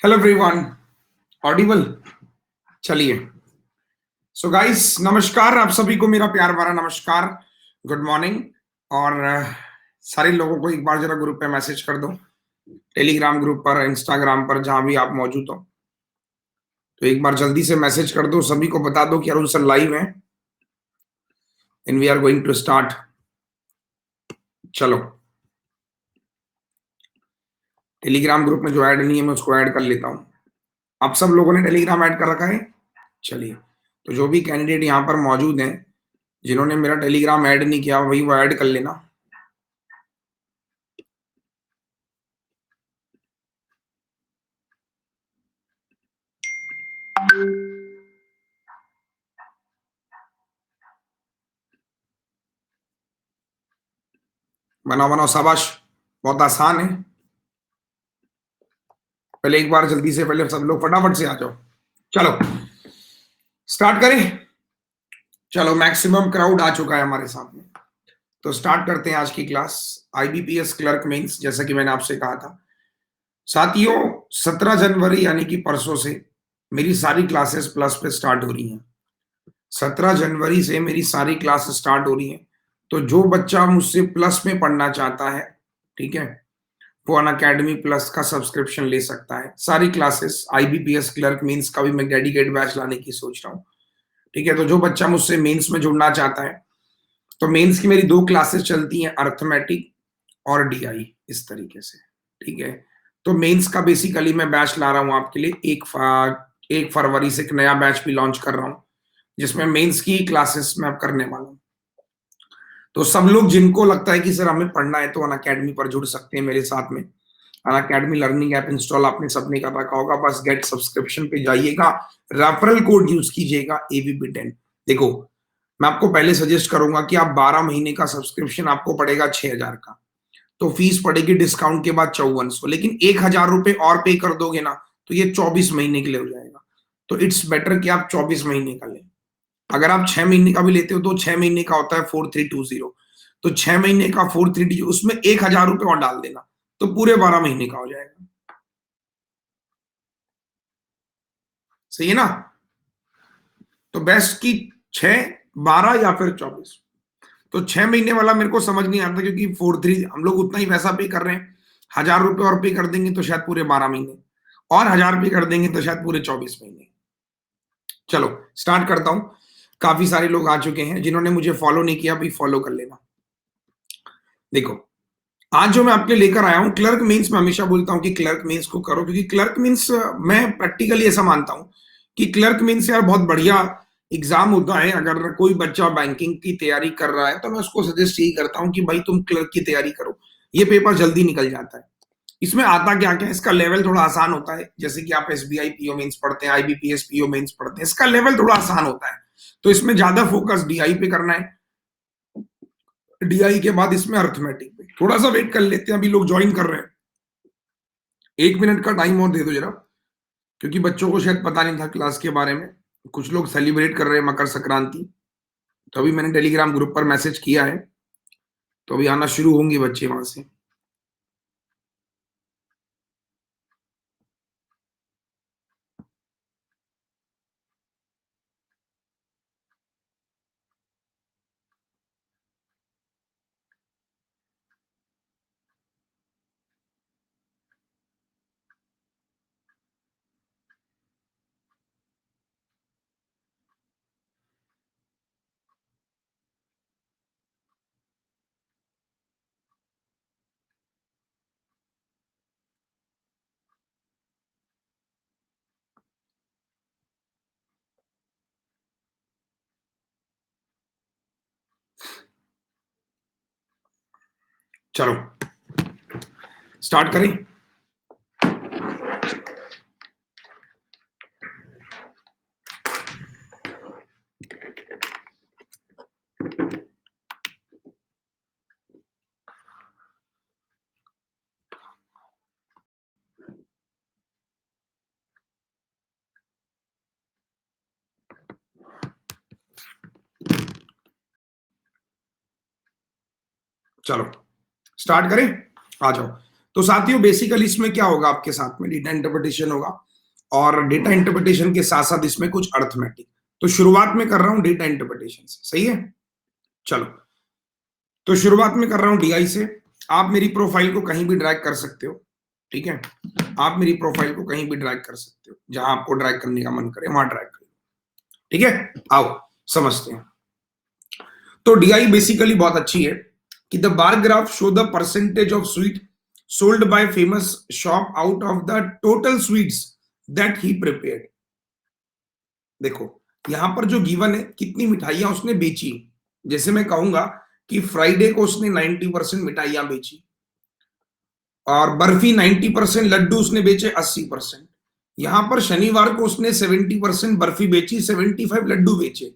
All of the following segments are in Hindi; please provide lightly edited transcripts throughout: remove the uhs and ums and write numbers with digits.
Hello everyone. ऑडिबल? चलिए। सो गाइस, नमस्कार। आप सभी को मेरा प्यार भरा नमस्कार। Good morning. और सारे लोगों को एक बार जरा ग्रुप पे मैसेज कर दो, टेलीग्राम ग्रुप पर, इंस्टाग्राम पर, जहां भी आप मौजूद हो। तो एक बार जल्दी से मैसेज कर दो, सभी को बता दो कि अरुण सर लाइव है and we are going to start. चलो, टेलीग्राम ग्रुप में जो ऐड नहीं है मैं उसको ऐड कर लेता हूँ। आप सब लोगों ने टेलीग्राम ऐड कर रखा है? चलिए, तो जो भी कैंडिडेट यहाँ पर मौजूद हैं जिन्होंने मेरा टेलीग्राम ऐड नहीं किया वही वो ऐड कर लेना। बनाओ बनाओ, शाबाश। बहुत आसान है। पहले एक बार जल्दी से, पहले सब लोग फटाफट से आ जाओ। चलो स्टार्ट करें। चलो, मैक्सिमम क्राउड आ चुका है हमारे साथ में, तो स्टार्ट करते हैं आज की क्लास। आईबीपीएस क्लर्क मेंस, जैसा कि मैंने आपसे कहा था साथियों, 17 जनवरी यानी कि परसों से मेरी सारी क्लासेस प्लस पे स्टार्ट हो रही हैं। 17 जनवरी से मेरी सारी क्लास स्टार्ट हो रही हैं। तो जो बच्चा मुझसे प्लस में पढ़ना चाहता है, ठीक है, वो अन अकेडमी प्लस का सब्सक्रिप्शन ले सकता है। सारी क्लासेस आईबीपीएस क्लर्क मेंस का भी मैं डेडिकेट बैच लाने की सोच रहा हूँ। ठीक है, तो जो बच्चा मुझसे मेंस में जुड़ना चाहता है, तो मेंस की मेरी 2 क्लासेस चलती हैं, अर्थमेटिक और डीआई, इस तरीके से। ठीक है, तो मेंस का बेसिकली मैं बैच ला रहा हूँ आपके लिए। 1 फरवरी से एक नया बैच भी लॉन्च कर रहा हूँ जिसमें मेंस की क्लासेस मैं अब करने वाला हूँ। तो सब लोग जिनको लगता है कि सर हमें पढ़ना है तो अन अकेडमी पर जुड़ सकते हैं मेरे साथ में। अन अकेडमी लर्निंग ऐप इंस्टॉल आपने सबने कर रखा होगा, बस गेट सब्सक्रिप्शन पे जाइएगा, रेफरल कोड यूज कीजिएगा AVP10। देखो, मैं आपको पहले सजेस्ट करूंगा कि आप 12 महीने का सब्सक्रिप्शन आपको पड़ेगा 6,000 का, तो फीस पड़ेगी डिस्काउंट के बाद 5400, लेकिन 1,000 रुपए और पे कर दोगे ना तो ये 24 महीने के लिए हो जाएगा। तो इट्स बेटर कि आप 24 महीने का लें। अगर आप 6 महीने का भी लेते हो तो 6 महीने का होता है 4320, तो 6 महीने का 4320, उसमें 1,000 रुपए और डाल देना तो पूरे 12 महीने का हो जाएगा। सही है ना? तो बेस्ट की 6, 12 या फिर 24। तो 6 महीने वाला मेरे को समझ नहीं आता, क्योंकि 43 हम लोग उतना ही पैसा पे कर रहे हैं। 1,000 रुपए और पे कर देंगे तो शायद पूरे 12 महीने, और 1,000 पे कर देंगे तो शायद पूरे 24 महीने। चलो स्टार्ट करता हूं। काफी सारे लोग आ चुके हैं, जिन्होंने मुझे फॉलो नहीं किया भी फॉलो कर लेना। देखो, आज जो मैं आपके लेकर आया हूं, क्लर्क मीन्स, मैं हमेशा बोलता हूं कि क्लर्क मीन्स को करो, क्योंकि क्लर्क मीन्स मैं प्रैक्टिकली ऐसा मानता हूं कि क्लर्क मीन्स यार बहुत बढ़िया एग्जाम होता है। अगर कोई बच्चा बैंकिंग की तैयारी कर रहा है तो मैं उसको सजेस्ट यही करता हूं कि भाई तुम क्लर्क की तैयारी करो, ये पेपर जल्दी निकल जाता है। इसमें आता क्या क्या है, इसका लेवल थोड़ा आसान होता है। जैसे कि आप एसबीआई पीओ मेंस पढ़ते हैं, आईबीपीएस पीओ मेंस पढ़ते हैं, इसका लेवल थोड़ा आसान होता है। तो इसमें ज्यादा फोकस डीआई पे करना है। डीआई के बाद इसमें अर्थमेटिक पे थोड़ा सा वेट कर लेते हैं, अभी लोग ज्वाइन कर रहे हैं। 1 मिनट का टाइम और दे दो जरा, क्योंकि बच्चों को शायद पता नहीं था क्लास के बारे में। कुछ लोग सेलिब्रेट कर रहे हैं मकर संक्रांति, तो अभी मैंने टेलीग्राम ग्रुप पर मैसेज किया है, तो अभी आना शुरू होंगे बच्चे वहां से। चलो स्टार्ट करें। चलो स्टार्ट करें, आ जाओ। तो साथियों बेसिकली इसमें क्या होगा, आपके साथ में डेटा इंटरप्रिटेशन होगा और डेटा इंटरप्रिटेशन के साथ साथ इसमें कुछ अर्थमेटिक। तो शुरुआत में कर रहा हूं डेटा इंटरप्रिटेशन से, सही है। चलो, तो शुरुआत में कर रहा हूं डीआई से। आप मेरी प्रोफाइल को कहीं भी ड्रैग कर सकते हो, ठीक है। आप मेरी प्रोफाइल को कहीं भी ड्रैग कर सकते हो, जहां आपको ड्रैग करने का मन करे वहां ड्रैग करो, ठीक है। आओ समझते हैं। तो डीआई बेसिकली बहुत अच्छी है कि the bar graph show the percentage of sweet sold by famous shop out of the total sweets that he prepared. देखो यहां पर जो गिवन है कितनी मिठाइयां उसने बेची। जैसे मैं कहूंगा कि फ्राइडे को उसने 90% मिठाइयां बेची और बर्फी 90%, लड्डू उसने बेचे 80%। यहां पर शनिवार को उसने 70% बर्फी बेची, 75 लड्डू बेचे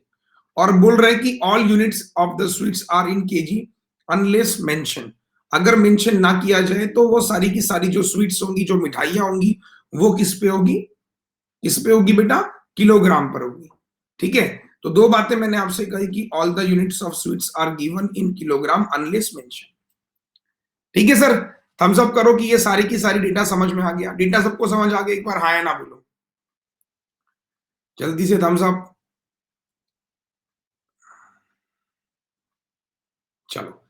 और बोल रहे कि all units of the sweets are in KG unless mention. अगर मेंशन ना किया जाए तो वो सारी की सारी जो स्वीट्स होंगी, जो मिठाइयां होंगी, वो किस पे होगी, किस पे होगी बेटा, किलोग्राम पर होगी, ठीक है। तो दो बातें मैंने आपसे कही कि all the units of sweets are given in kilogram unless mention, ठीक है सर। थम्स अप करो कि ये सारी की सारी डेटा समझ में आ गया। डेटा सबको समझ आ गया, एक बार हाँ या ना बोलो, जल्दी से थम्स अप। चलो,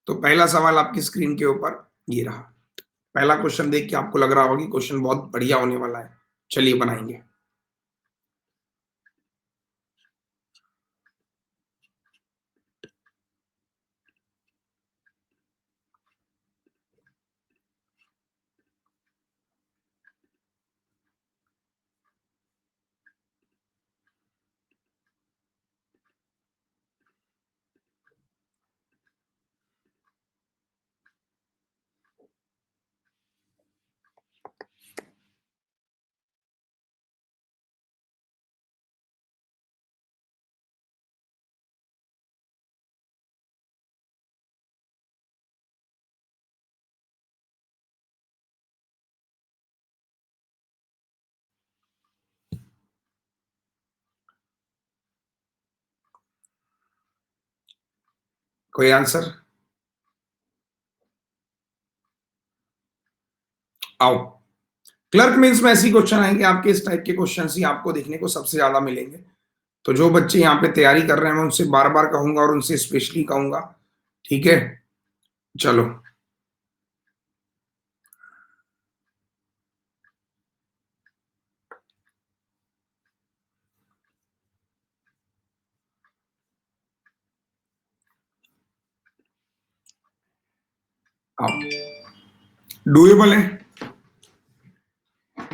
तो पहला सवाल आपकी स्क्रीन के ऊपर ये रहा। पहला क्वेश्चन देख के आपको लग रहा होगा कि क्वेश्चन बहुत बढ़िया होने वाला है। चलिए बनाएंगे। कोई आंसर? आओ। क्लर्क मीन्स में ऐसी क्वेश्चन आएंगे आपके, इस टाइप के क्वेश्चन ही आपको देखने को सबसे ज्यादा मिलेंगे। तो जो बच्चे यहाँ पे तैयारी कर रहे हैं मैं उनसे बार बार कहूंगा और उनसे स्पेशली कहूंगा, ठीक है। चलो, आओ। डुएबल है,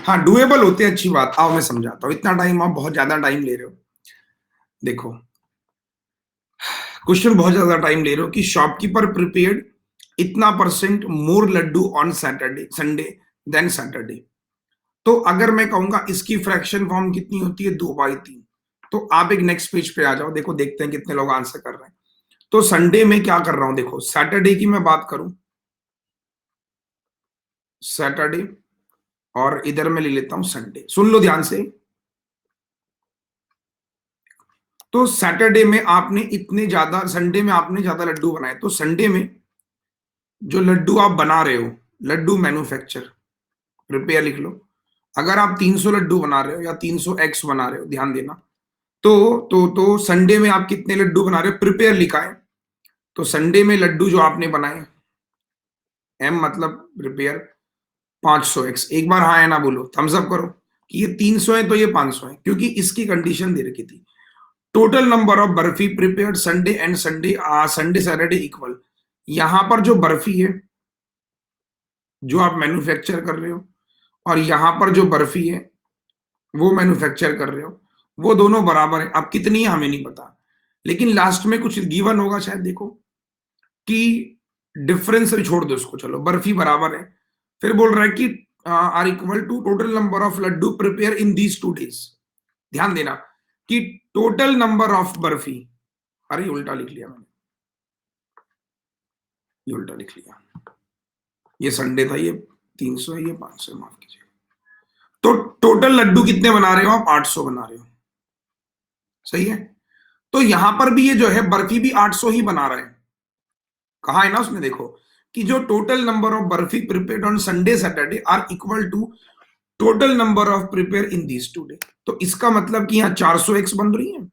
हाँ डुएबल होते हैं, अच्छी बात। आओ मैं समझाता हूँ, इतना टाइम आप बहुत ज्यादा टाइम ले रहे हो। देखो क्वेश्चन बहुत ज्यादा टाइम ले रहे हो कि शॉपकीपर प्रिपेयर्ड इतना percent more laddu on Saturday Sunday then Saturday. तो अगर मैं कहूंगा इसकी फ्रैक्शन फॉर्म कितनी होती है, 2/3। तो आप एक नेक्स्ट पेज पे आ जाओ, देखो देखते हैं कितने लोग आंसर कर रहे हैं। तो संडे में क्या कर रहा हूं, देखो सैटरडे की मैं बात करूं, सैटरडे, और इधर मैं ले लेता हूं संडे। सुन लो ध्यान से। तो सैटरडे में आपने इतने ज्यादा, संडे में आपने ज्यादा लड्डू बनाए, तो संडे में जो लड्डू आप बना रहे हो, लड्डू मैन्युफैक्चर, प्रिपेयर लिख लो। अगर आप 300 लड्डू बना रहे हो या 300 एक्स बना रहे हो, ध्यान देना। तो संडे में आप कितने लड्डू बना रहे हो, प्रिपेयर लिखा है। तो संडे में लड्डू जो आपने बनाए, एम मतलब प्रिपेयर, 500 एक्स। एक बार हाँ या ना बोलो, थम्स अप करो कि ये 300 है तो ये 500 है, क्योंकि इसकी कंडीशन दे रखी थी total number of barfi prepared Sunday and Sunday Sunday Saturday equal. यहां पर जो बर्फी है जो आप मैन्युफैक्चर कर रहे हो, और यहां पर जो बर्फी है वो मैन्युफैक्चर कर रहे हो, वो दोनों बराबर है। अब कितनी है हमें नहीं पता, लेकिन लास्ट में कुछ गिवन होगा शायद। देखो कि डिफरेंस छोड़ दो उसको, चलो बर्फी बराबर है। फिर बोल रहा है कि are equal to total number of laddu prepare in these 2 days। ध्यान देना कि टोटल नंबर ऑफ बर्फी, अरे उल्टा लिख लिया मैंने, ये उल्टा लिख लिया। ये संडे था, ये 300 है, ये 500 है, माफ कीजिए। तो टोटल लड्डू कितने बना रहे हो आप, 800 बना रहे हो, सही है। तो यहां पर भी ये जो है बर्फी भी 800 ही बना रहे हैं। कहा है ना उसने, देखो कि जो total number of barfi prepared on Sunday Saturday are equal to total number of prepare in these two day. तो इसका मतलब कि यहाँ 400x बन रही है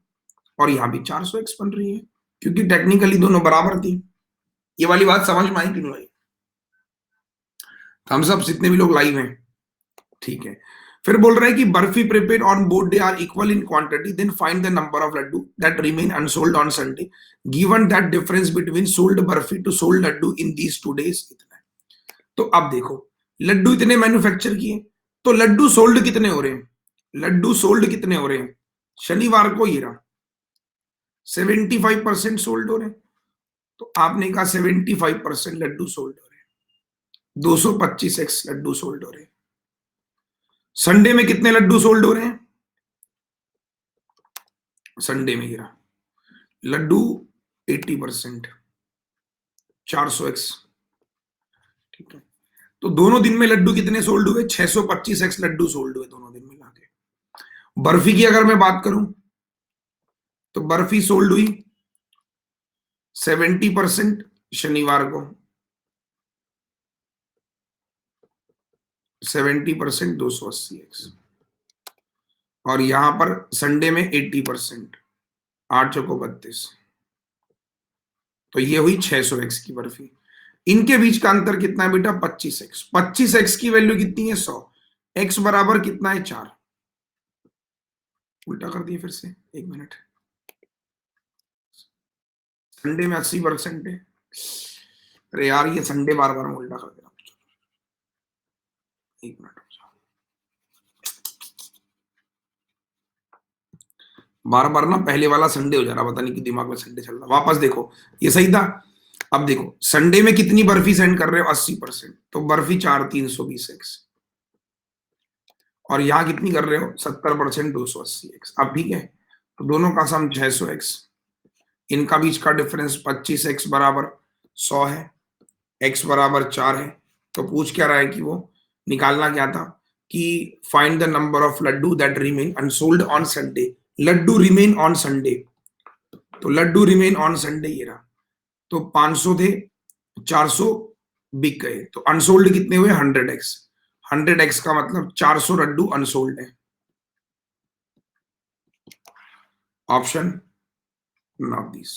और यहाँ भी 400x बन रही है, क्योंकि टेक्निकली दोनों बराबर थी। ये वाली बात समझ में आई कि नहीं आई? हम सब जितने भी लोग लाइव हैं, ठीक है। फिर बोल रहे हैं कि barfi prepared on both day are equal in quantity, then find the number of laddu that remain unsold on Sunday given that difference between sold barfi to sold laddu in these two days इतना है। तो अब देखो, लड्डू इतने मैन्युफैक्चर किए, तो लड्डू सोल्ड कितने हो रहे हैं? लड्डू सोल्ड कितने हो रहे हैं? शनिवार को ये रहा 75% सोल्ड हो रहे हैं। तो आपने कहा 75% लड्डू सोल्ड हो रहे हैं, 225x लड्डू सोल्ड हो रहे हैं। संडे में कितने लड्डू सोल्ड हो रहे हैं? संडे में गिरा लड्डू 80%, 400x, ठीक है। तो दोनों दिन में लड्डू कितने सोल्ड हुए? 625x लड्डू सोल्ड हुए दोनों दिन में लाके। बर्फी की अगर मैं बात करूं तो बर्फी सोल्ड हुई 70% शनिवार को, 70% 280x, और यहां पर संडे में 80%, 8 चौको 32। तो ये हुई 600x की बर्फी। इनके बीच का अंतर कितना है बेटा? 25x। 25x की वैल्यू कितनी है? 100। x बराबर कितना है? 4। उल्टा कर दिए फिर से, 1 मिनट। संडे में 80% है। अरे यार, ये संडे बार बार उल्टा कर दिया। 1 मिनट, बार बार ना पहले वाला संडे हो जा रहा, पता नहीं कि दिमाग में संडे चल रहा। वापस देखो, ये सही था। अब देखो, संडे में कितनी बर्फी सेंड कर रहे हो? 80%। तो बर्फी 4, 320x। और यहां कितनी कर रहे हो? 70%, 280x। अब ठीक है, तो दोनों का सम 600x, इनका बीच का डिफरेंस 25x बराबर 100 है, x बराबर 4 है। तो पूछ क्या रहा है कि वो निकालना क्या था कि find the number of laddu that remain unsold on Sunday. Laddu remain on Sunday, तो लड्डू रिमेन ऑन संडे ये रहा। तो 500 थे, 400 बिक गए, तो अनसोल्ड कितने हुए? 100x। 100x का मतलब 400 लड्डू अनसोल्ड है। Option not this.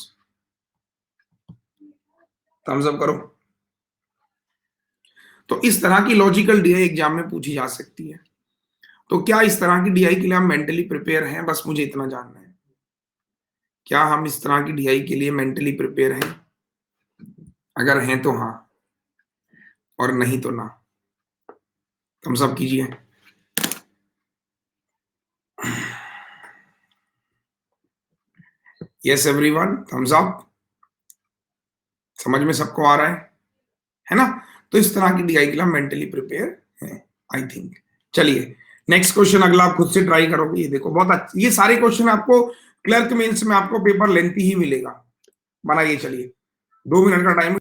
Thumbs up करो। तो इस तरह की लॉजिकल डीआई एग्जाम में पूछी जा सकती है। तो क्या इस तरह की डीआई के लिए हम मेंटली प्रिपेयर हैं? बस मुझे इतना जानना है, क्या हम इस तरह की डीआई के लिए मेंटली प्रिपेयर हैं? अगर हैं तो हाँ, और नहीं तो ना। थम्स अप कीजिए। Yes everyone, thumbs up. समझ में सबको आ रहा है ना? तो इस तरह की डीआई के लिए हम मेंटली प्रिपेयर हैं, आई थिंक। चलिए नेक्स्ट क्वेश्चन, अगला आप खुद से ट्राई करोगे। ये देखो, बहुत अच्छा, ये सारे क्वेश्चन आपको क्लर्क मेंस में आपको पेपर लेंथी ही मिलेगा। बनाइए, चलिए 2 मिनट का टाइम।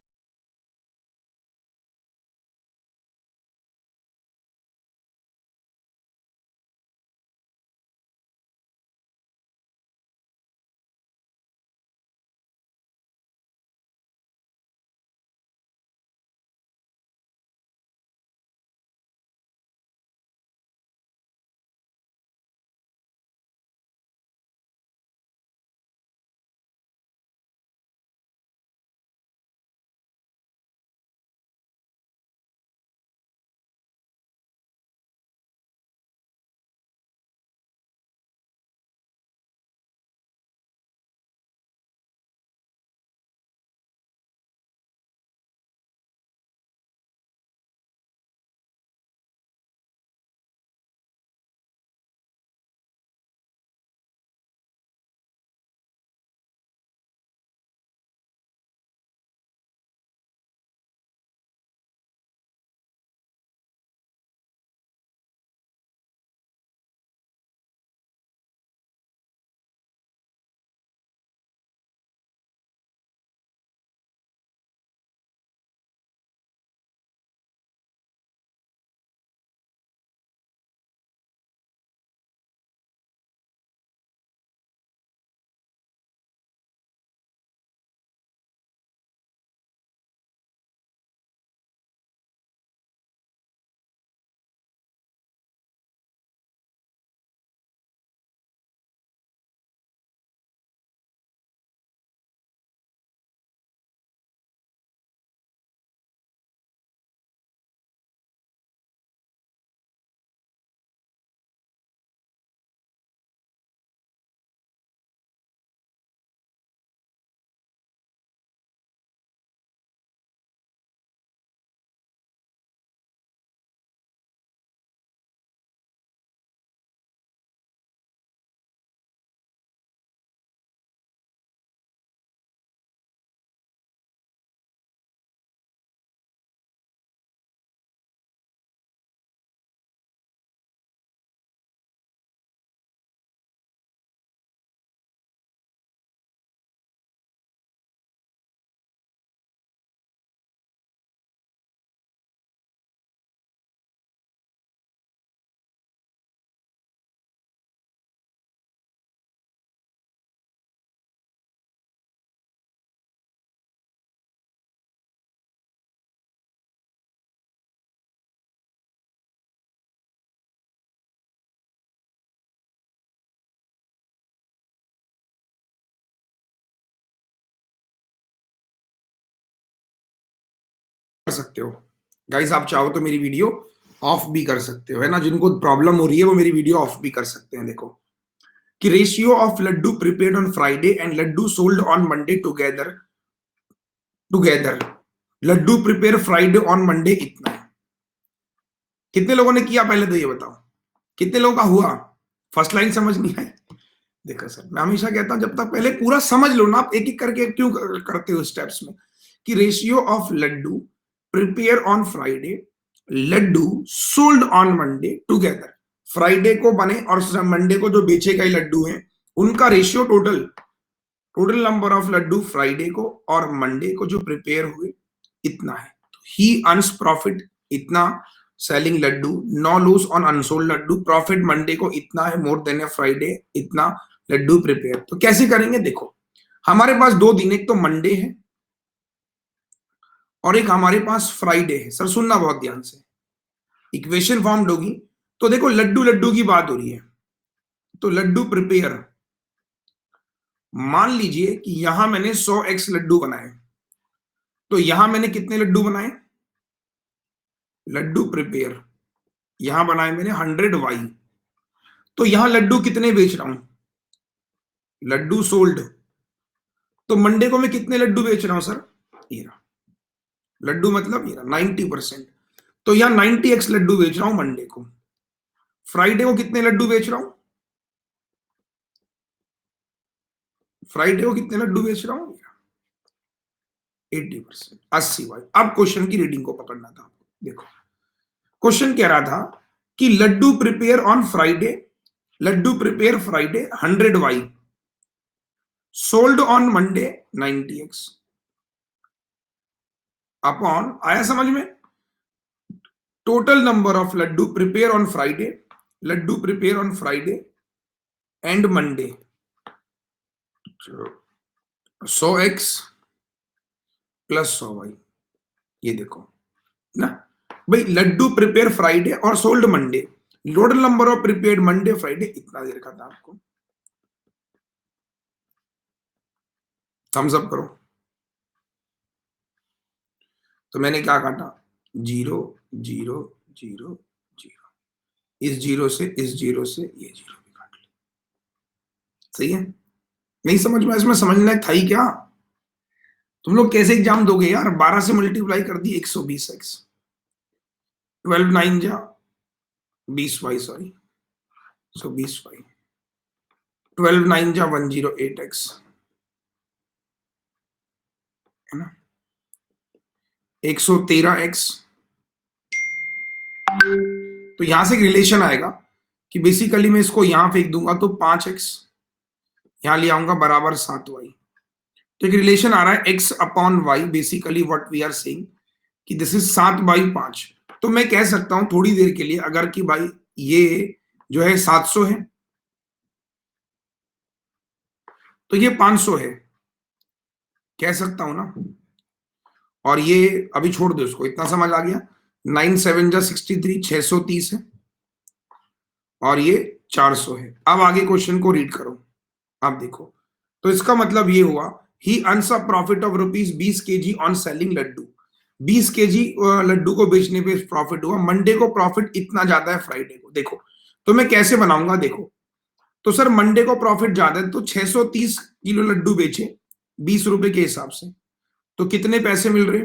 कर सकते हो गाइस, आप चाहो तो मेरी वीडियो ऑफ भी कर सकते हो, है ना। जिनको प्रॉब्लम हो रही है वो मेरी वीडियो ऑफ भी कर सकते हैं। देखो कि ratio of laddu prepared on Friday and laddu sold on Monday together together laddu prepare Friday on Monday इतना है। कितने लोगों ने किया पहले तो ये बताओ, कितने लोगों का हुआ? फर्स्ट लाइन समझ नहीं आई? देखो सर, मैं हमेशा कहता हूं जब तक पहले पूरा समझ लो ना, आप एक एक करके क्यों करते हो स्टेप्स में, कि ratio of laddu prepare on Friday, laddu sold on Monday together. Friday को बने और मंडे को जो बेचे गए लड्डू हैं उनका ratio total number of laddu Friday को और मंडे को जो प्रिपेयर हुए इतना है। ही अर्न्स प्रॉफिट इतना selling laddu, no lose on unsold laddu, profit Monday को इतना है मोर देन ए फ्राइडे इतना लड्डू प्रिपेयर। तो कैसे करेंगे? देखो हमारे पास दो दिन, एक तो मंडे है और एक हमारे पास फ्राइडे है। सर सुनना बहुत ध्यान से, इक्वेशन फॉर्म्ड होगी। तो देखो लड्डू लड्डू की बात हो रही है, तो लड्डू प्रिपेयर, मान लीजिए कि यहां मैंने 100x लड्डू बनाए, तो यहां मैंने कितने लड्डू बनाए? लड्डू प्रिपेयर यहां बनाए मैंने 100y। तो यहां लड्डू कितने बेच रहा हूं? लड्डू सोल्ड। तो मंडे को मैं कितने लड्डू बेच रहा हूं सर? ये रहा लड्डू, मतलब ये रहा 90%। तो यहां 90x लड्डू बेच रहा हूं मंडे को। फ्राइडे को कितने लड्डू बेच रहा हूं? फ्राइडे को कितने लड्डू बेच रहा हूं? 80%, 80y। अब क्वेश्चन की रीडिंग को पकड़ना था। देखो क्वेश्चन कह रहा था कि laddu prepare on Friday, laddu prepare Friday 100y, sold on Monday 90x upon, आया समझ में? Total number of laddu prepare on Friday, laddu prepare on Friday and Monday 100x plus 100y। ये देखो ना भाई, लड्डू प्रिपेयर फ्राइडे और sold Monday, total number of prepared Monday Friday इतना दे रखा था आपको। थम्स अप करो। तो मैंने क्या काटा? 0 0 0 0, इस जीरो से इस जीरो से ये जीरो भी काट लिया। सही है? नहीं समझ में? इसमें समझना था ही क्या? तुम लोग कैसे एग्जाम दोगे यार? 12 से मल्टीप्लाई कर दी 120x, 12 9 जा 20y, सॉरी 120y, 12 9 जा 108x, है ना, 113x। तो यहां से एक रिलेशन आएगा कि बेसिकली मैं इसको यहां फेंक दूंगा तो 5x, यहां ले आऊंगा बराबर 7y। तो एक रिलेशन आ रहा है x upon y, basically what we are saying कि दिस इज 7/5। तो मैं कह सकता हूं थोड़ी देर के लिए, अगर कि भाई ये जो है 700 है तो ये 500 है, कह सकता हूं ना। और ये अभी छोड़ दो इसको, इतना समझ आ गया। 9 7 जा 63, 630 है और ये 400 है। अब आगे क्वेश्चन को रीड करो। अब देखो, तो इसका मतलब ये हुआ he earns a profit of ₹20 kg on selling laddu. 20 kg लड्डू को बेचने पे प्रॉफिट हुआ। मंडे को प्रॉफिट इतना ज्यादा है फ्राइडे को। देखो तो मैं कैसे बनाऊंगा, देखो तो सर मंडे को प्रॉफिट ज्यादा है तो 630 किलो लड्डू बेचे 20 रुपए के हिसाब से, तो कितने पैसे मिल रहे?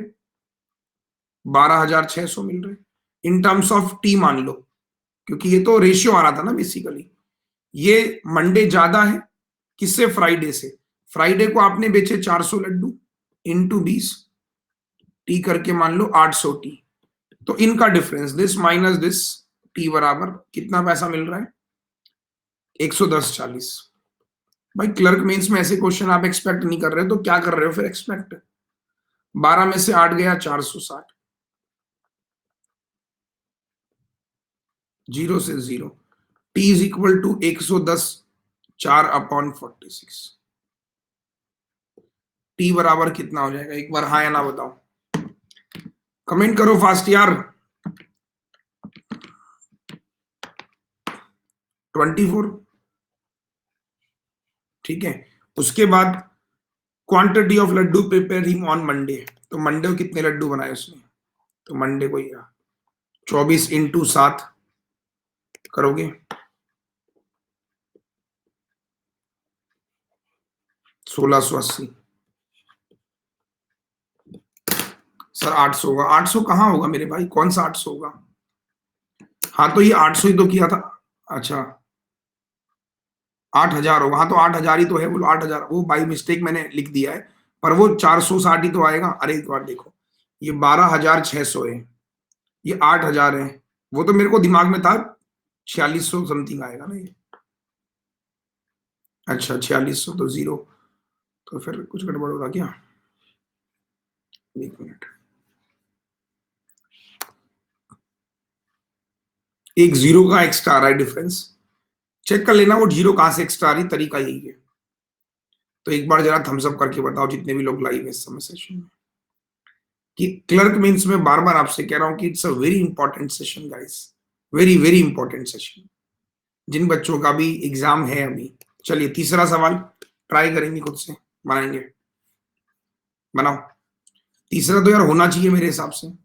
12,600 मिल रहे इन टर्म्स ऑफ टी मान लो, क्योंकि ये तो रेशियो आ रहा था ना बेसिकली। ये मंडे ज्यादा है किससे? फ्राइडे से। फ्राइडे को आपने बेचे 400 लड्डू इंटू 20, टी करके मान लो 800 टी। तो इनका difference this minus this, T बराबर कितना पैसा मिल रहा है? 110.40। भाई क्लर्क मेंस में ऐसे क्वेश्चन आप एक्सपेक्ट नहीं कर रहे तो क्या कर रहे हो फिर एक्सपेक्ट? 12 में से 8 गया 460, 0 से 0, T is equal to 110 4/46। T बराबर कितना हो जाएगा? एक बार हाँ या ना बताओ, कमेंट करो फास्ट यार। 24। ठीक है, उसके बाद quantity of laddu prepare him on Monday, तो मंडे को कितने लड्डू बनाए उसने? तो मंडे को ही 24 इंटू 7 करोगे 1680। सर 800 होगा। 800 कहाँ होगा मेरे भाई, कौन सा 800 होगा? हाँ तो ये 800 ही तो किया था। अच्छा 8000 होगा। हाँ तो 8000 ही तो है, बोलो 8000, वो बाई मिस्टेक मैंने लिख दिया है, पर वो 460 ही तो आएगा। अरे एक बार देखो, ये 12,600 है, ये 8000 है, वो तो मेरे को दिमाग में था 4600 समथिंग आएगा ना ये। अच्छा 4600 तो जीरो, तो फिर कुछ गड़बड़ होगा क्या? एक मिनट, एक जीरो का एक्स्ट्रा आ रहा है डिफरेंस, चेक कर लेना वो जीरो कहां से एक्स्ट्रा आ रही, तरीका यही है। तो एक बार जरा थम्स अप करके बताओ जितने भी लोग लाइव है इस समय सेशन में, कि क्लर्क मीन्स मैं बार बार आपसे कह रहा हूं कि it's a very important session guys, very very important session, जिन बच्चों का भी एग्जाम है अभी। चलिए तीसरा सवाल ट्राई करेंगे, खुद से बनाएंगे, बनाओ। तीसरा तो यार होना चाहिए मेरे हिसाब से।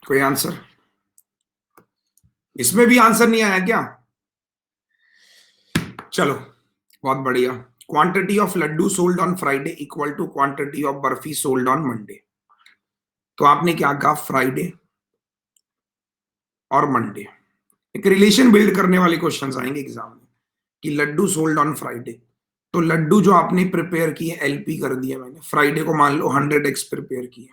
कोई आंसर? इसमें भी आंसर नहीं आया क्या? चलो बहुत बढ़िया। Quantity of laddu sold on Friday equal to quantity of barfi sold on Monday. तो आपने क्या कहा, फ्राइडे और मंडे, एक रिलेशन बिल्ड करने वाले क्वेश्चंस आएंगे एग्जाम में, कि लड्डू सोल्ड ऑन फ्राइडे तो लड्डू जो आपने प्रिपेयर किए एलपी कर दिया मैंने, फ्राइडे को मान लो 100x प्रिपेयर किए,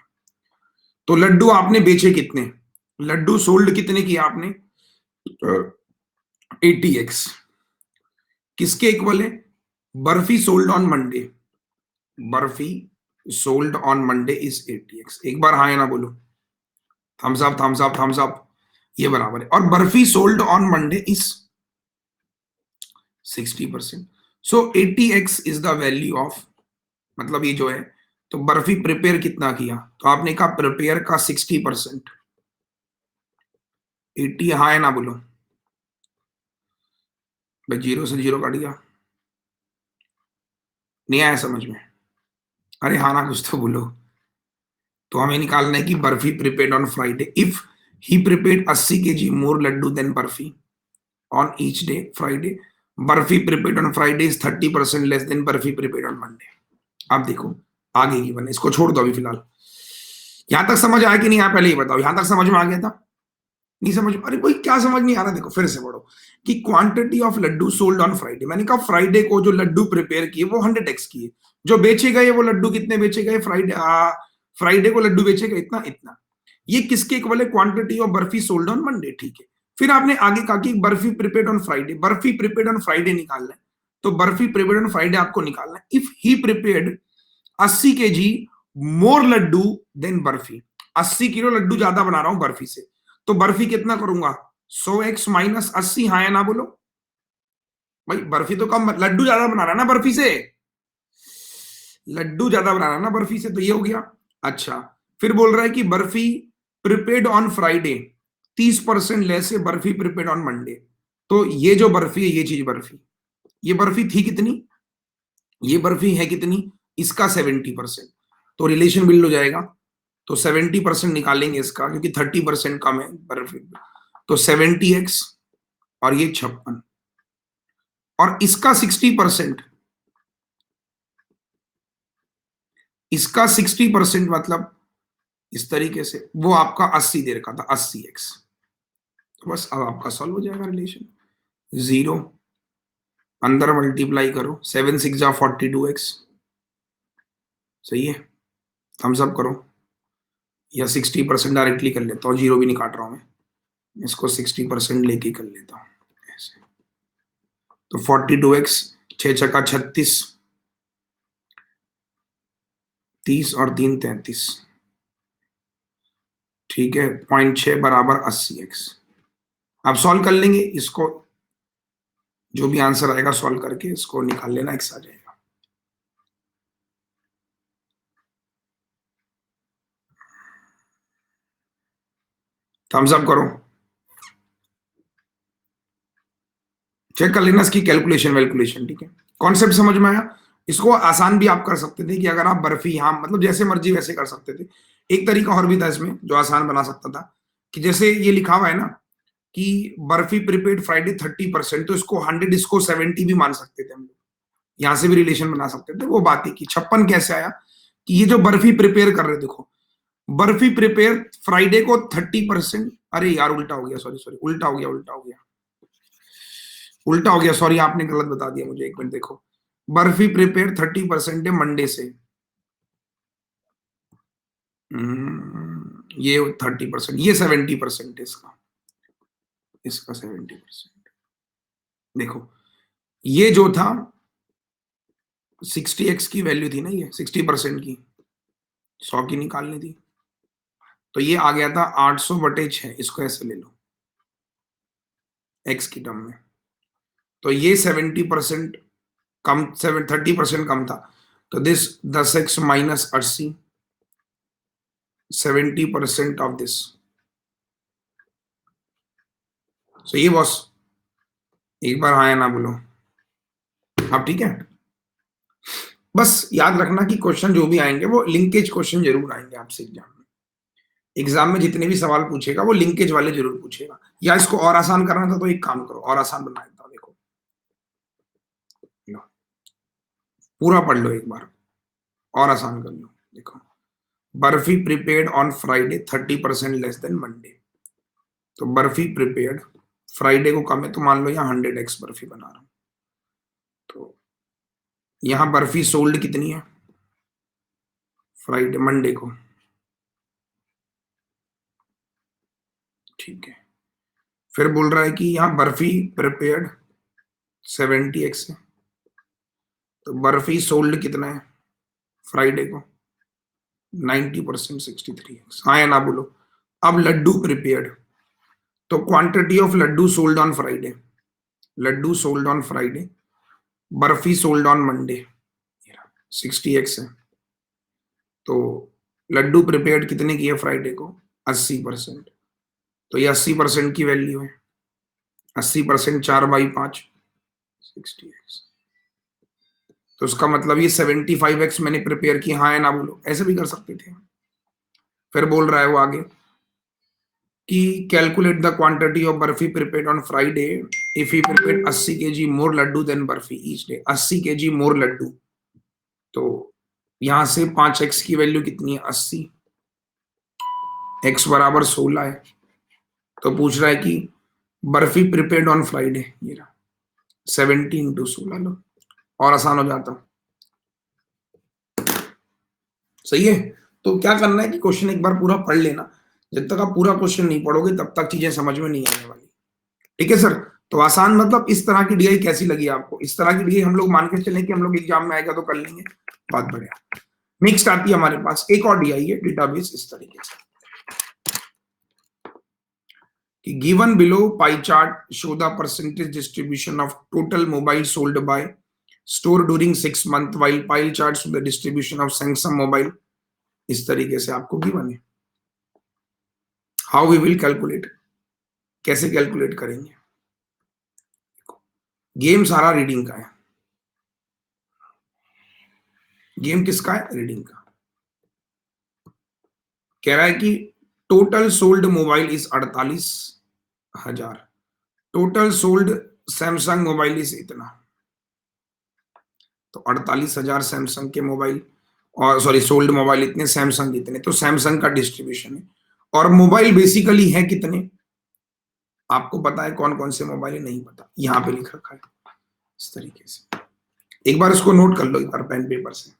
तो लड्डू आपने बेचे कितने, लड्डू सोल्ड कितने किए आपने, 80x। किसके इक्वल है, barfi sold on Monday, barfi sold on Monday is 80x। एक बार हाँ या ना बोलो, thumbs up thumbs up thumbs up, ये बराबर है। और barfi sold on Monday is 60%। So 80x is the value of, मतलब ये जो है, तो बर्फी प्रिपेयर कितना किया, तो आपने कहा प्रिपेयर का 60%, 80, हाँ है ना बोलो भाई, 0 से 0 कट गया, नहीं आया समझ में, अरे हाँ ना कुछ तो बोलो। तो हमें निकालना है कि barfi prepared on Friday, if he prepared 80 kg more laddu than barfi on each day Friday, barfi prepared on Friday is 30% less than barfi prepared on Monday. अब देखो आगे की बने, इसको छोड़ दो अभी फिलहाल। यहां तक समझ आया कि नहीं आया, पहले ही बताओ, यहां तक समझ में आ गया था, नहीं समझ, अरे कोई क्या समझ नहीं आ रहा, देखो फिर से पढ़ो कि quantity of laddu sold on Friday, मैंने कहा फ्राइडे को जो लड्डू प्रिपेयर किए वो 100x किए, जो बेचे गए वो लड्डू कितने बेचे गए, फ्राइडे फ्राइडे को लड्डू बेचे गए इतना इतना, ये किसके इक्वल है, quantity of barfi sold on Monday, ठीक है। फिर आपने आगे कहा कि barfi prepared on Friday, barfi prepared on Friday निकालना है, तो बर्फी प्रिपेयर्ड ऑन फ्राइडे आपको निकालना है, if he prepared 80 kg more laddu than barfi, 80 kilo लड्डू ज्यादा बना रहा हूं बर्फी से, तो बर्फी कितना करूंगा, 100x माइनस 80, हाँ या ना बोलो भाई, बर्फी तो कम, लड्डू ज्यादा बना रहा है ना बर्फी से, लड्डू ज्यादा बना रहा है ना बर्फी से, तो ये हो गया। अच्छा, फिर बोल रहा है कि barfi prepared on Friday 30% less है बर्फी प्रिपेयर्ड ऑन मंडे, तो ये जो बर्फी है, ये चीज बर्फी, ये बर्फी थी कितनी, ये बर्फी है कितनी, इसका 70%, तो रिलेशन बिल्ड हो जाएगा, तो 70% निकालेंगे इसका, क्योंकि 30% कम है बर्फी, तो 70x और ये 56, और इसका 60%, इसका 60% मतलब इस तरीके से, वो आपका 80 दे रखा था, 80x, तो बस अब आपका सॉल्व हो जाएगा रिलेशन, 0 अंदर मल्टीप्लाई करो, 7 6 जा 42x, सही है, थम्स अप करो, या 60% डायरेक्टली कर लेता हूँ, 0 भी नहीं काट रहा हूं मैं, इसको 60% लेके कर लेता हूँ ऐसे, तो 42x, 6 6 36, 30 और 3 33, ठीक है, 0.6 बराबर 80x। अब सॉल्व कर लेंगे इसको, जो भी आंसर आएगा सॉल्व करके इसको निकाल लेना, एक्स आ जाएगा। थम्स अप करो, चेक कर लेना इसकी कैलकुलेशन वैल्कुलेशन, ठीक है, कॉन्सेप्ट समझ में आया। इसको आसान भी आप कर सकते थे कि अगर आप बर्फी यहाँ मतलब जैसे मर्जी वैसे कर सकते थे। एक तरीका और भी था इसमें जो आसान बना सकता था, कि जैसे ये लिखा हुआ है ना कि बर्फी प्रिपेड फ्राइडे 30%, तो इसको 100 इसको 70 भी मान सकते थे हम लोग, यहाँ से भी रिलेशन बना सकते थे। वो बात है कि 56 कैसे आया, कि ये जो बर्फी प्रिपेयर कर रहे, देखो बर्फी प्रिपेयर फ्राइडे को 30%, अरे यार उल्टा हो गया, सॉरी सॉरी, उल्टा हो गया, उल्टा हो गया, उल्टा हो गया, सॉरी आपने गलत बता दिया मुझे, एक मिनट देखो, बर्फी प्रिपेयर 30% है मंडे से, ये 30%, ये 70% है इसका, इसका 70%, देखो ये जो था 60x की वैल्यू थी ना, ये 60% की 100 की निकालनी थी, तो ये आ गया था 800/6, इसको ऐसे ले लो x की टर्म में, तो ये 70% कम, 30% कम था, तो this 10x minus 80, 70% of this, so ये बॉस, एक बार हाँ या ना बोलो, अब ठीक है। बस याद रखना कि क्वेश्चन जो भी आएंगे वो लिंकेज क्वेश्चन जरूर आएंगे आपसे एग्जाम में, एग्जाम में जितने भी सवाल पूछेगा वो लिंकेज वाले जरूर पूछेगा। या इसको और आसान करना था तो एक काम करो, और आसान बना देता हूं, देखो पूरा पढ़ लो एक बार, और आसान कर लो, देखो barfi prepared on Friday 30% less then Monday, तो बर्फी प्रिपेयर्ड फ्राइडे को कम है, तो मान लो यहाँ 100x बर्फी बना रहा हूं, तो यहां बर्फी सोल्ड कितनी है फ्राइडे मंडे को, ठीक है। फिर बोल रहा है कि यहाँ बर्फी प्रिपेयर्ड 70x है, तो बर्फी सोल्ड कितना है फ्राइडे को 90%, 63x। हाँ या ना बोलो। अब लड्डू प्रिपेयर्ड, तो quantity of laddu sold on Friday, laddu sold on Friday, barfi sold on Monday, 60x है। तो लड्डू प्रिपेयर्ड कितने की है फ्राइडे को 80%, तो ये 80% की वैल्यू है। 80% 4/5 60x, तो उसका मतलब ये 75x मैंने प्रिपेयर की। हाँ या ना बोलो, ऐसे भी कर सकते थे। फिर बोल रहा है वो आगे कि calculate the quantity of barfi prepared on Friday if he prepared 80 KG more laddu than barfi each day. 80 KG more laddu, तो यहां से 5x की वैल्यू कितनी है 80, x बराबर 16 है। तो पूछ रहा है कि बर्फी प्रिपेयर्ड ऑन फ्राइडे, ये रहा 70 × 16 लो, और आसान हो जाता। सही है। तो क्या करना है कि क्वेश्चन एक बार पूरा पढ़ लेना, जब तक आप पूरा क्वेश्चन नहीं पढ़ोगे तब तक चीजें समझ में नहीं आने वाली। ठीक है सर। तो आसान मतलब इस तरह की डीआई कैसी लगी आपको? इस तरह की डीआई हम लोग मान के चलें कि हम लोग एग्जाम में आएगा तो कर लेंगे, बहुत बढ़िया। नेक्स्ट आती है हमारे पास एक और डीआई है डेटाबेस इस तरीके से कि given below pie chart show the percentage distribution of total mobile sold by store during 6 month while pie chart show the distribution of Samsung mobile. इस तरीके से आपको गिवन है। हाउ वी विल कैलकुलेट, कैसे कैलकुलेट करेंगे? गेम सारा रीडिंग का है। गेम किसका है? रीडिंग का। कह रहा है कि total sold mobile is 48,000, total sold Samsung mobile is इतना। तो 48,000 सैमसंग के मोबाइल, और सॉरी सोल्ड मोबाइल इतने, सैमसंग इतने, तो सैमसंग का डिस्ट्रीब्यूशन है। और मोबाइल बेसिकली है कितने आपको पता है? कौन कौन से मोबाइल है नहीं पता, यहां पे लिख रखा है इस तरीके से। एक बार इसको नोट कर लो एक बार पेन पेपर से।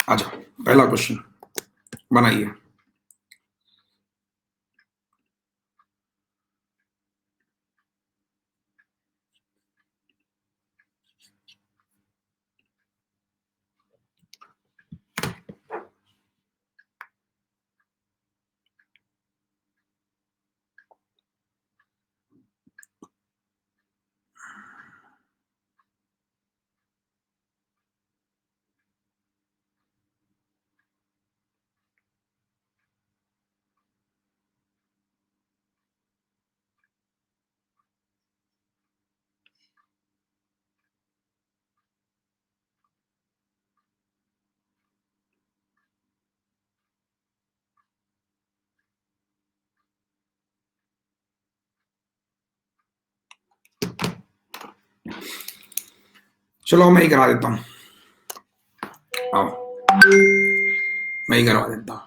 आ जाओ, पहला क्वेश्चन बनाइए। चलो मैं ही करा देता हूं, आओ मैं ही करवा देता हूं।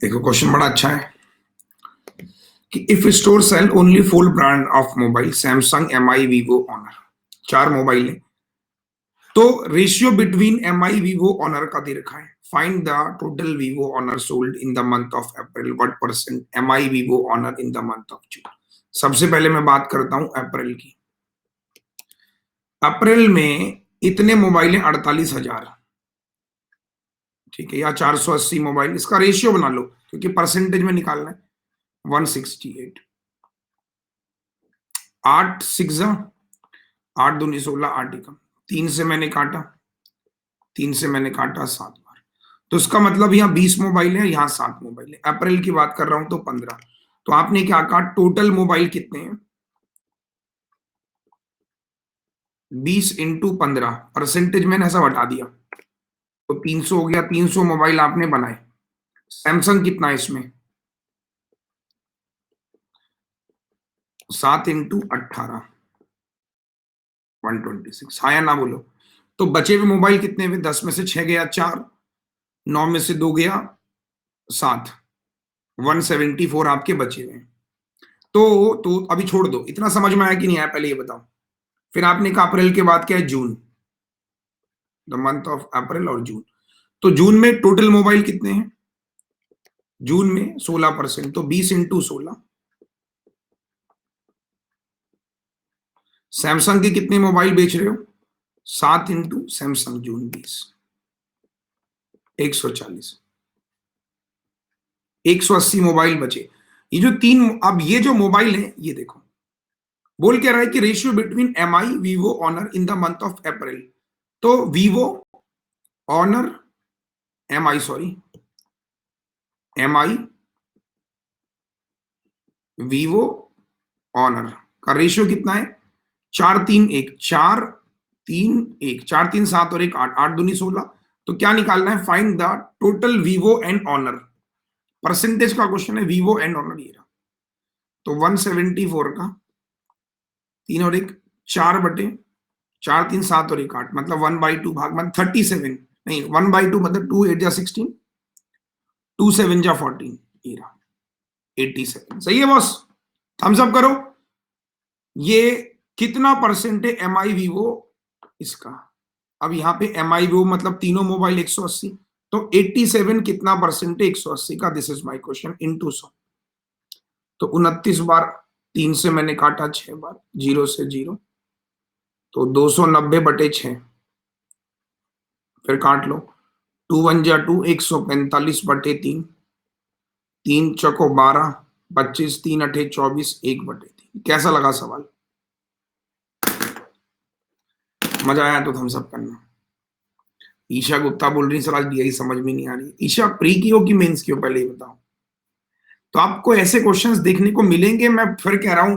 देखो क्वेश्चन बड़ा अच्छा है कि if store sell only 4 brand of mobile Samsung, MI, Vivo, Honor, 4 mobile है, तो ratio between MI, Vivo, Honor का दे रखा है। Find the total Vivo Honor sold in the month of April, what percent MI, Vivo, Honor in the month of June. सबसे पहले मैं बात करता हूं अप्रैल की। अप्रैल में इतने मोबाइल हैं 48,000, ठीक है, या 480 मोबाइल, इसका रेशियो बना लो क्योंकि परसेंटेज में निकालना है। 168, 8 6 8 दूनी 16, 8 एकम, 3 से मैंने काटा, 3 से मैंने काटा 7 बार, तो इसका मतलब यहाँ 20 मोबाइल है, यहाँ 7 मोबाइल है। अप्रैल की बात कर रहा हूं तो 15। तो आपने क्या कहा, टोटल मोबाइल कितने हैं? 20 इंटू 15, परसेंटेज मैंने ऐसा हटा दिया तो 300 हो गया। 300 मोबाइल आपने बनाए। सैमसंग कितना है इसमें? 7 इंटू 18, 126, हाँ या ना बोलो। तो बचे हुए मोबाइल कितने हुए? 10 में से 6 गया 4, 9 में से 2 गया 7, 174 आपके बचे हुए। तो अभी छोड़ दो, इतना समझ में आया कि नहीं आया पहले ये बताओ। फिर आपने कहा अप्रैल के बाद क्या है? जून, द मंथ ऑफ अप्रैल और जून। तो जून में टोटल मोबाइल कितने हैं? जून में 16%, तो 20 इंटू 16। सैमसंग के कितने मोबाइल बेच रहे हो? 7 इंटू सैमसंग जून 20, 140, 180 मोबाइल बचे। ये जो 3, अब ये जो मोबाइल है ये देखो, बोल क्या रहा है कि ratio between MI, Vivo, Honor in the month of April. तो Vivo, Honor, MI, sorry, MI, Vivo, Honor का रेशियो कितना है? 4 3 1, 4 3 1, 4 3 7 और 1 8, 8 दूनी 16। तो क्या निकालना है? Find the total Vivo and Honor. Percentage का क्वेश्चन है, वीवो एंड ऑनर ये रहा। तो 174 का 3 और 1 4 बटे 4 3 7 और 1 8, मतलब 1/2 भाग में 37, नहीं 1/2 मतलब 2 8 जा 16, 2 7 जा 14, ये रहा 87। सही है बॉस? थम्स अप करो। ये कितना परसेंट है एमआई, वीवो इसका? अब यहाँ पे एमआई, वीवो मतलब तीनों मोबाइल 180, तो 87 कितना परसेंट है 180 का? This is my question into 100। तो 29 बार, 3 से मैंने काटा 6 बार, 0 से 0, तो 290 बटे 6, फिर काट लो, 2 1 जा 2, 145 बटे 3, 3 चौको 12, 25, 3 अठे 24, 1 बटे 3। कैसा लगा सवाल? मजा आया तो थम्स अप करना। ईशा गुप्ता बोल रही सर आज यही समझ में नहीं आ रही। ईशा प्री की हो कि मेंस की हो, पहले ही बताओ। तो आपको ऐसे क्वेश्चंस देखने को मिलेंगे। मैं फिर कह रहा हूं,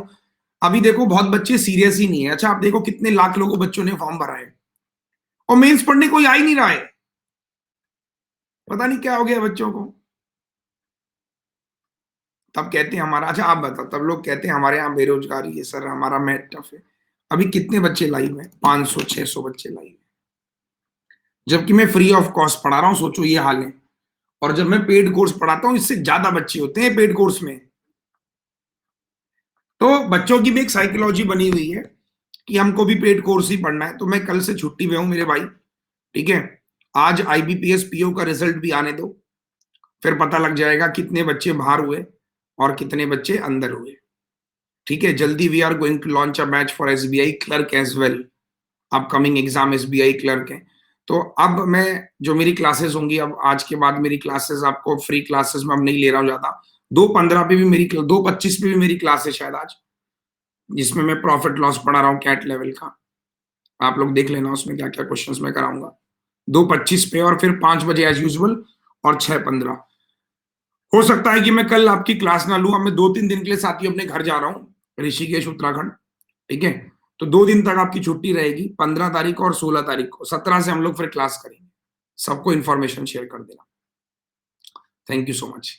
अभी देखो बहुत बच्चे सीरियस ही नहीं है। अच्छा आप देखो कितने लाख लोगों बच्चों ने फॉर्म भरा है और मेंस पढ़ने कोई आ ही नहीं रहा है। पता नहीं क्या हो गया बच्चों को। तब कहते हैं हमारा, अच्छा आप बताओ, तब लोग कहते हैं हमारे यहाँ बेरोजगारी है सर, हमारा मैथ टफ है। अभी कितने बच्चे लाइव है? 500 600 बच्चे लाइव है, जबकि मैं फ्री ऑफ कॉस्ट पढ़ा रहा हूं। सोचो ये हाल है। और जब मैं पेड कोर्स पढ़ाता हूं इससे ज्यादा बच्चे होते हैं पेड कोर्स में। तो बच्चों की भी एक साइकोलॉजी बनी हुई है कि हमको भी पेड कोर्स ही पढ़ना है। तो मैं कल से छुट्टी पे हूं मेरे भाई, ठीक है। आज आईबीपीएस पीओ का रिजल्ट भी आने दो, फिर पता लग जाएगा कितने बच्चे बाहर हुए और कितने बच्चे अंदर हुए, ठीक है। जल्दी we are going to launch a batch for SBI clerk as well. Upcoming exam SBI clerk है। तो अब मैं, जो मेरी क्लासेस होंगी, अब आज के बाद मेरी क्लासेस आपको फ्री क्लासेस में अब नहीं ले रहा हूं ज्यादा। 2:15 पे भी मेरी, 2:25 पे भी मेरी क्लास है शायद आज, जिसमें मैं प्रॉफिट लॉस पढ़ा रहा हूँ कैट लेवल का। आप लोग देख लेना उसमें क्या क्या क्वेश्चंस मैं कराऊंगा। 2:25 पे और फिर 5 बजे एज यूजुअल और 6:15। हो सकता है कि मैं कल आपकी क्लास ना लूं, अब मैं 2-3 दिन के लिए साथियों अपने घर जा रहा हूँ ऋषिकेश उत्तराखंड, ठीक है। तो 2 दिन तक आपकी छुट्टी रहेगी, 15 तारीख और 16 तारीख को। 17 से हम लोग फिर क्लास करेंगे। सबको इन्फॉर्मेशन शेयर कर देना। Thank you so much.